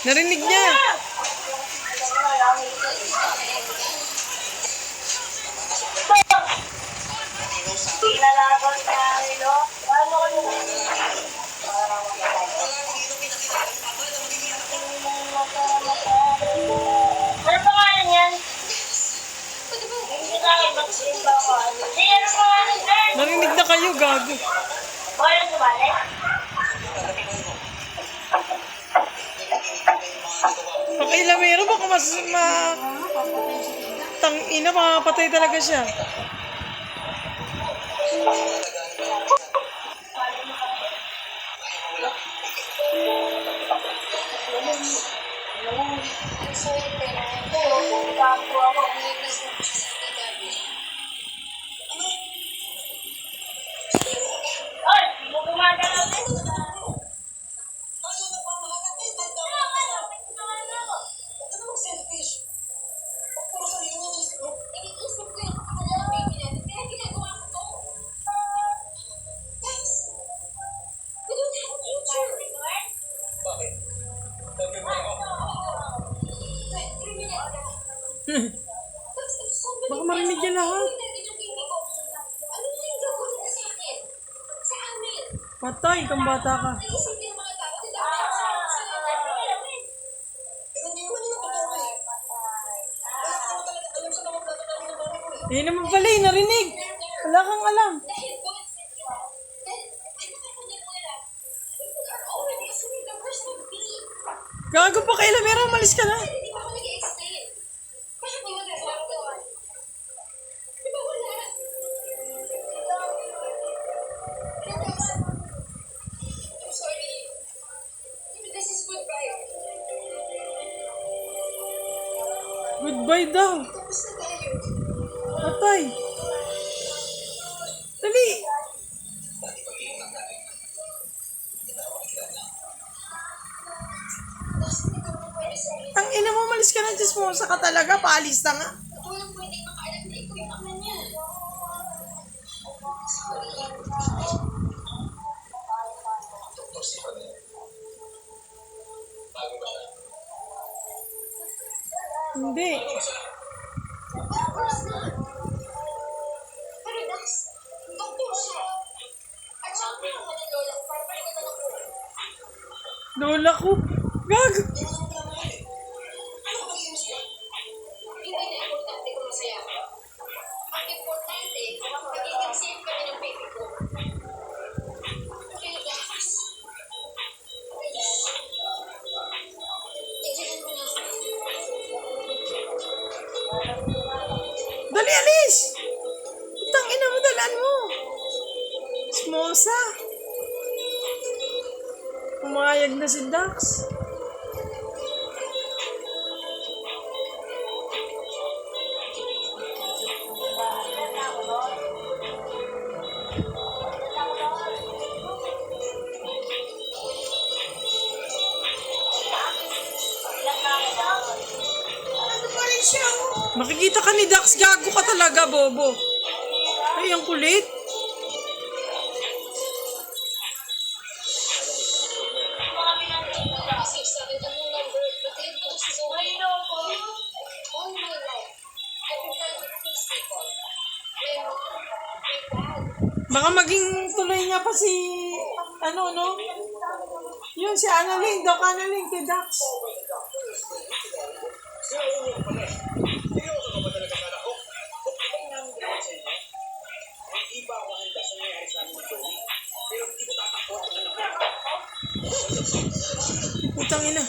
Narinig niya. Pinalagot na nilo. Ano ko yun? Ano pangalan yan? Hindi na kayo magsimba ko. Hindi, ano pangalan yan? Narinig na kayo, gago. Bawal ang sumali? Pakilamero, baka mas tangina, makapatay talaga siya. Ay, bumumada na. Baka marinig niya lahat. Patay, kang bata ka. Hindi naman pala eh, narinig. Wala kang alam. Gago pa kay Lamero, malis ka na. Goodbye daw. Patay. Dali. Ang ina mo, malis ka na, chismosa ka talaga. Paalis na nga. Hindi. Lola ko. Gag. Dali, alis! Utang ina mo, dalaan mo. Smosa. Pumayag na si Dax. Makikita ka ni Dax, gago ka talaga, bobo. Ay, ang kulit. Baka maging tuloy niya pa si, ano, no? Yun, si Annalyn, Doc Annalyn, kay Dax. Putang ina.